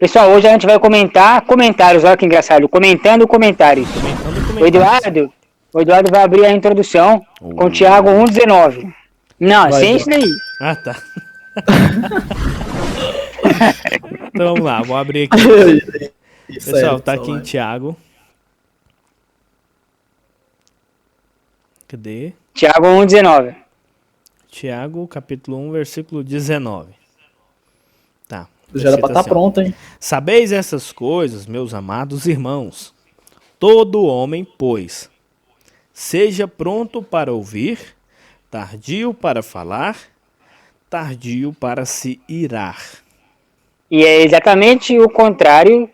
Pessoal, hoje a gente vai comentar comentários, olha que engraçado, comentando comentários. O Eduardo vai abrir a introdução com o Thiago 1,19. Não, Vai, sem isso daí. Ah, tá. Então vamos lá, vou abrir aqui. Pessoal, tá aqui em Thiago. Cadê? Thiago 1,19. Tiago, capítulo 1, versículo 19. Tá. Já era pra estar pronto, hein? Sabeis essas coisas, meus amados irmãos. Todo homem, pois, seja pronto para ouvir, tardio para falar, tardio para se irar. E é exatamente o contrário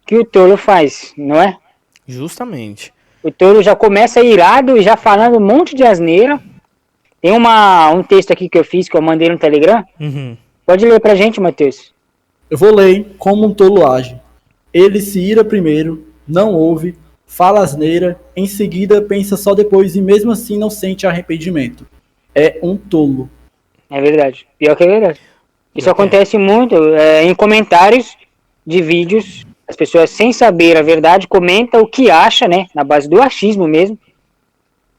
que o tolo faz, não é? Justamente. O tolo já começa irado e já falando um monte de asneira. Tem um texto aqui que eu fiz, que eu mandei no Telegram. Uhum. Pode ler pra gente, Matheus. Eu vou ler como um tolo age. Ele se ira primeiro, não ouve, fala asneira, em seguida pensa só depois e mesmo assim não sente arrependimento. É um tolo. É verdade. Pior que é verdade. Isso Pior acontece muito em comentários de vídeos. As pessoas, sem saber a verdade, comentam o que acha, né? Na base do achismo mesmo.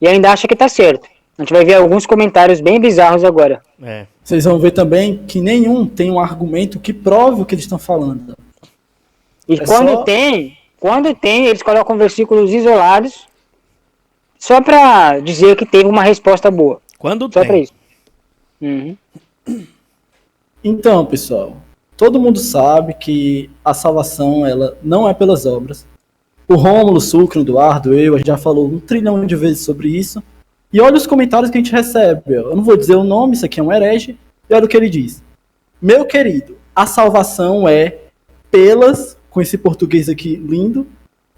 E ainda acha que tá certo. A gente vai ver alguns comentários bem bizarros agora. É. Vocês vão ver também que nenhum tem um argumento que prove o que eles estão falando. E quando tem, eles colocam versículos isolados só pra dizer que teve uma resposta boa. Quando Só tem. pra isso. Uhum. Então, pessoal, todo mundo sabe que a salvação ela não é pelas obras. O Rômulo, Sucre, o Eduardo, eu já falou 1 trilhão de vezes sobre isso. E olha os comentários que a gente recebe. Eu não vou dizer o nome, isso aqui é um herege. E olha o que ele diz. Meu querido, a salvação é pelas, com esse português aqui lindo,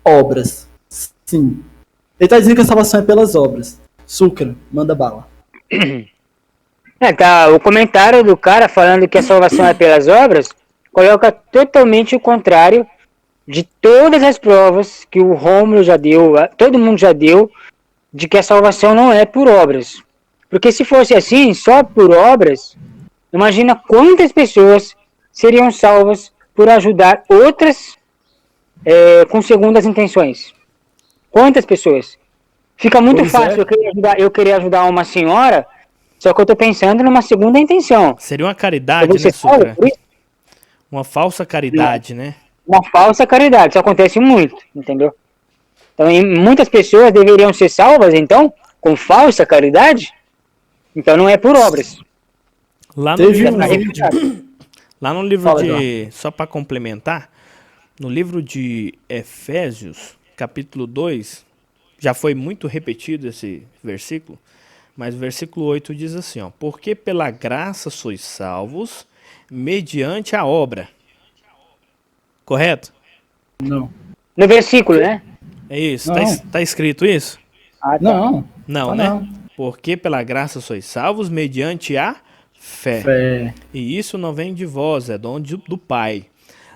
obras. Sim. Ele está dizendo que a salvação é pelas obras. Sucre, manda bala. Tá, o comentário do cara falando que a salvação é pelas obras coloca totalmente o contrário de todas as provas que o Rômulo já deu, todo mundo já deu, de que a salvação não é por obras. Porque se fosse assim, só por obras, imagina quantas pessoas seriam salvas por ajudar outras com segundas intenções. Quantas pessoas? Fica muito fácil eu querer ajudar uma senhora, só que eu tô pensando numa segunda intenção. Seria uma caridade, né, Sucra? Uma falsa caridade, né? Uma falsa caridade, isso acontece muito, entendeu? Então, muitas pessoas deveriam ser salvas, então, com falsa caridade? Então não é por obras. Lá no livro de... Só para complementar, no livro de Efésios, capítulo 2, já foi muito repetido esse versículo, mas o versículo 8 diz assim, ó, porque pela graça sois salvos, mediante a obra. Correto? Não. No versículo, né? É isso, tá escrito isso? Ah, tá. Não, né? Não. Porque pela graça sois salvos mediante a fé. E isso não vem de vós, é dom do Pai.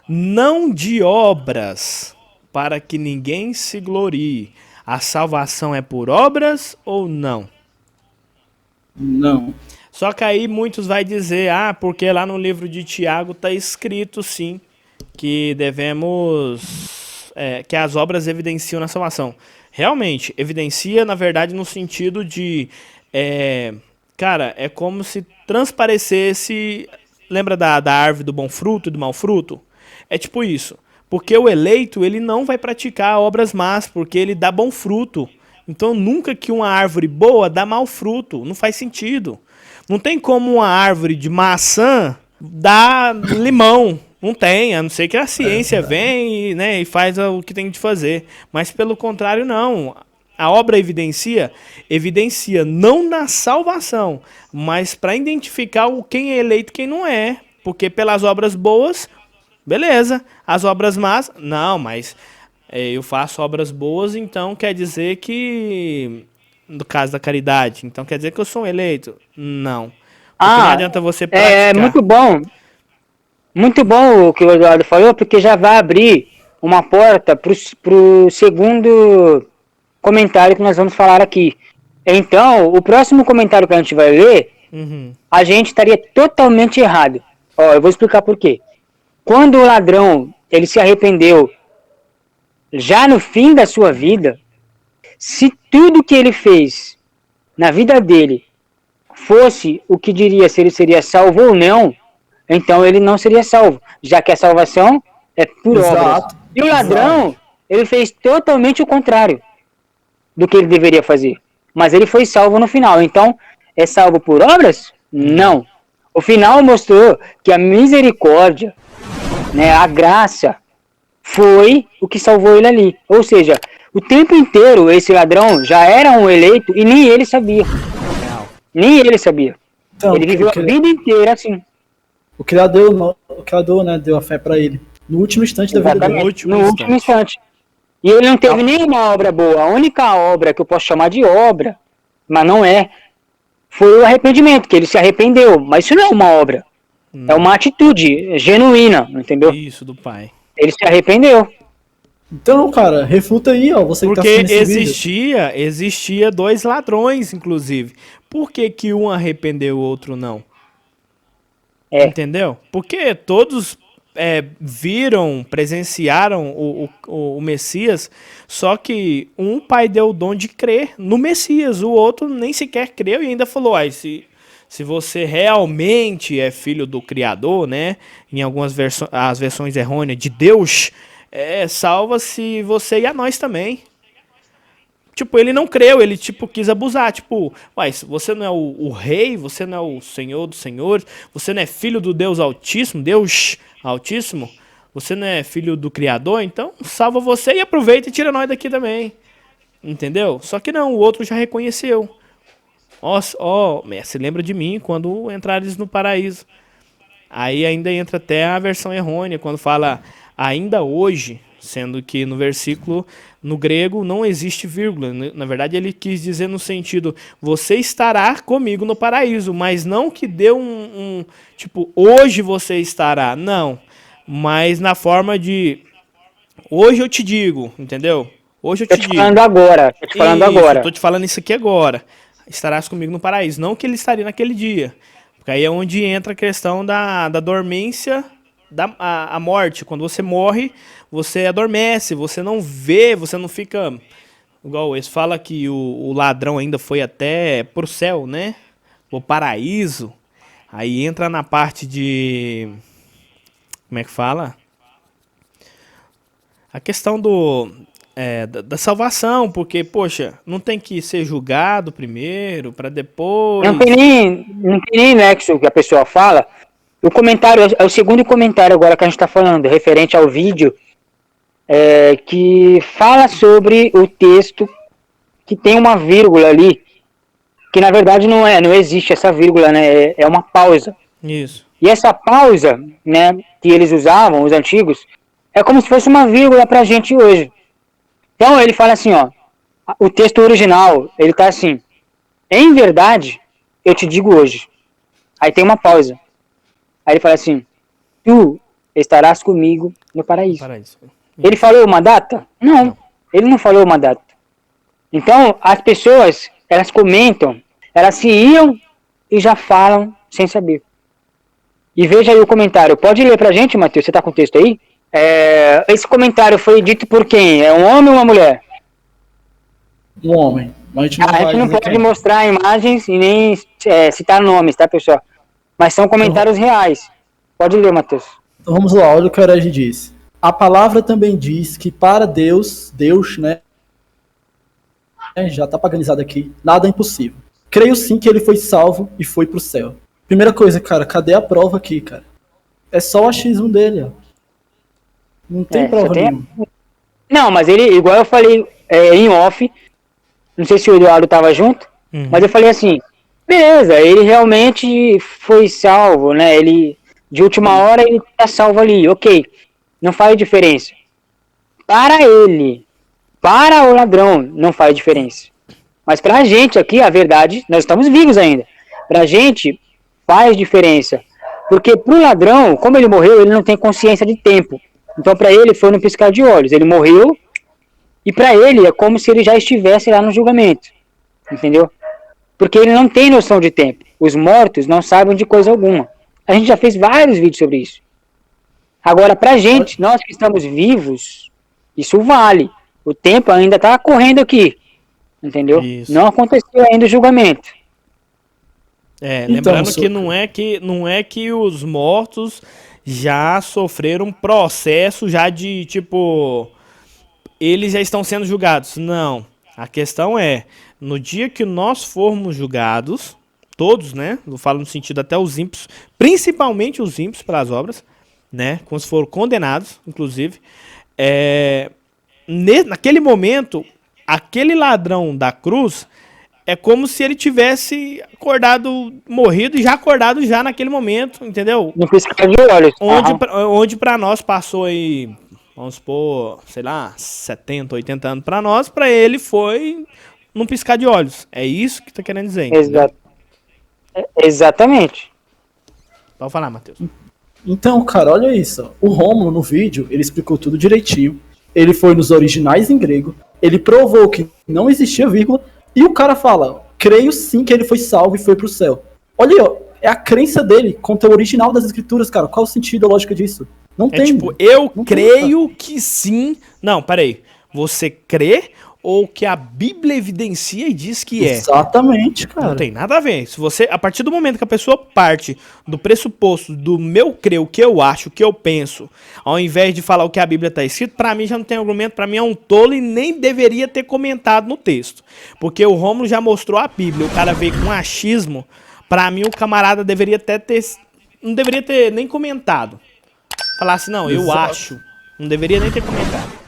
Não de obras, para que ninguém se glorie. A salvação é por obras ou não? Não. Só que aí muitos vai dizer, porque lá no livro de Tiago tá escrito sim, que devemos, que as obras evidenciam na salvação. Realmente, evidencia, na verdade, no sentido de, cara, é como se transparecesse, lembra da árvore do bom fruto e do mau fruto? É tipo isso, porque o eleito, ele não vai praticar obras más, porque ele dá bom fruto. Então, nunca que uma árvore boa dá mau fruto, não faz sentido. Não tem como uma árvore de maçã dar limão. Não tem, a não ser que a ciência vem e faz o que tem de fazer. Mas pelo contrário, não. A obra evidencia não na salvação, mas para identificar quem é eleito e quem não é. Porque pelas obras boas, beleza. As obras más, não, mas eu faço obras boas, então quer dizer que... No caso da caridade, então quer dizer que eu sou um eleito? Não. Porque não adianta você praticar. É muito bom. Muito bom o que o Eduardo falou, porque já vai abrir uma porta pro segundo comentário que nós vamos falar aqui. Então, o próximo comentário que a gente vai ler, a gente estaria totalmente errado. Ó, eu vou explicar por quê. quando o ladrão ele se arrependeu já no fim da sua vida, se tudo que ele fez na vida dele fosse o que diria se ele seria salvo ou não, então ele não seria salvo, já que a salvação é por obras. E o ladrão, ele fez totalmente o contrário do que ele deveria fazer. Mas ele foi salvo no final. Então, é salvo por obras? Não. O final mostrou que a misericórdia, né, a graça, foi o que salvou ele ali. Ou seja, o tempo inteiro esse ladrão já era um eleito e nem ele sabia. Nem ele sabia. Então, ele viveu a vida inteira assim. O Criador, né, deu a fé para ele. No último instante da vida dele. No último instante. E ele não teve nenhuma obra boa. A única obra que eu posso chamar de obra, mas não é, foi o arrependimento, que ele se arrependeu. Mas isso não é uma obra. É uma atitude genuína, entendeu? Isso, do pai. Ele se arrependeu. Então, cara, refuta aí, ó. Você porque que tá existia dois ladrões, inclusive. Por que um arrependeu e o outro não? Entendeu? Porque todos viram, presenciaram o Messias, só que um pai deu o dom de crer no Messias, o outro nem sequer creu e ainda falou, se você realmente é filho do Criador, né, em algumas as versões errôneas de Deus, salva-se você e a nós também. Tipo, ele não creu, ele quis abusar, você não é o rei, você não é o Senhor dos senhores, você não é filho do Deus Altíssimo, você não é filho do Criador, então salva você e aproveita e tira nós daqui também, entendeu? Só que não, o outro já reconheceu. Se lembra de mim quando entrares no paraíso. Aí ainda entra até a versão errônea, quando fala ainda hoje, sendo que no versículo, no grego, não existe vírgula. Na verdade, ele quis dizer no sentido, você estará comigo no paraíso, mas não que deu hoje você estará. Não, mas na forma de, hoje eu te digo, entendeu? Hoje eu te digo. Tô te falando agora. Tô te falando isso aqui agora. Estarás comigo no paraíso. Não que ele estaria naquele dia. Porque aí é onde entra a questão da dormência, a morte. Quando você morre, você adormece, você não vê, você não fica... Igual eles falam que o ladrão ainda foi até pro céu, né? O paraíso. Aí entra na parte de... Como é que fala? A questão da salvação, porque, poxa, não tem que ser julgado primeiro, para depois... Não tem nem nexo que a pessoa fala. O comentário, é o segundo comentário agora que a gente está falando, referente ao vídeo, que fala sobre o texto que tem uma vírgula ali, que na verdade não existe essa vírgula, né? É uma pausa. Isso. E essa pausa, né, que eles usavam, os antigos, é como se fosse uma vírgula pra gente hoje. Então ele fala assim, ó, o texto original, ele tá assim, em verdade, eu te digo hoje. Aí tem uma pausa. Aí ele fala assim, tu estarás comigo no paraíso. Ele falou uma data? Não, ele não falou uma data. Então, as pessoas, elas comentam, elas se iam e já falam sem saber. E veja aí o comentário. Pode ler pra gente, Matheus? Você tá com o texto aí? Esse comentário foi dito por quem? É um homem ou uma mulher? Um homem. Mas a gente não pode mostrar imagens e nem citar nomes, tá, pessoal? Mas são comentários reais. Pode ler, Matheus. Então vamos lá, olha o que o herege diz. A palavra também diz que para Deus, né? Já tá paganizado aqui, nada é impossível. Creio sim que ele foi salvo e foi pro céu. Primeira coisa, cara, cadê a prova aqui, cara? É só o achismo dele, ó. Não tem prova nenhuma. Não, mas ele, igual eu falei em off, não sei se o Eduardo tava junto, mas eu falei assim, beleza, ele realmente foi salvo, né? Ele, de última hora, ele tá salvo ali, ok. Não faz diferença. Para ele, para o ladrão, não faz diferença. Mas pra gente aqui, a verdade, nós estamos vivos ainda. Pra gente, faz diferença. Porque pro ladrão, como ele morreu, ele não tem consciência de tempo. Então pra ele foi no piscar de olhos. Ele morreu e pra ele é como se ele já estivesse lá no julgamento. Entendeu? Porque ele não tem noção de tempo. Os mortos não sabem de coisa alguma. A gente já fez vários vídeos sobre isso. Agora, pra gente, nós que estamos vivos, isso vale. O tempo ainda tá correndo aqui, entendeu? Isso. Não aconteceu ainda o julgamento. Então, Lembrando Soca. que não é que os mortos já sofreram um processo já de tipo eles já estão sendo julgados. Não. A questão é, no dia que nós formos julgados, todos, né? Eu falo no sentido até os ímpios, principalmente os ímpios pelas obras, né? Quando foram condenados, inclusive, naquele momento, aquele ladrão da cruz é como se ele tivesse acordado, morrido e já acordado já naquele momento, entendeu? No piscar de olhos. Aham. Onde pra nós passou aí, vamos supor, sei lá, 70, 80 anos pra nós, pra ele foi num piscar de olhos. É isso que tá querendo dizer, entendeu? Exatamente. Pode falar, Matheus. Então, cara, olha isso. Ó. O Rômulo, no vídeo, ele explicou tudo direitinho. Ele foi nos originais em grego. Ele provou que não existia vírgula. E o cara fala, creio sim que ele foi salvo e foi pro céu. Olha aí, ó. É a crença dele contra o original das escrituras, cara. Qual o sentido, a lógica disso? Não É tem. tipo, eu não creio que sim. Não, peraí. Você crê ou que a Bíblia evidencia e diz que é? Exatamente, cara. Não tem nada a ver. Se você, a partir do momento que a pessoa parte do pressuposto do meu crer, o que eu acho, o que eu penso, ao invés de falar o que a Bíblia está escrito, pra mim já não tem argumento, pra mim é um tolo e nem deveria ter comentado no texto. Porque o Rômulo já mostrou a Bíblia, o cara veio com achismo, pra mim o camarada deveria até ter, não deveria ter nem comentado. Falar assim, não, eu Exato. acho. Não deveria nem ter comentado.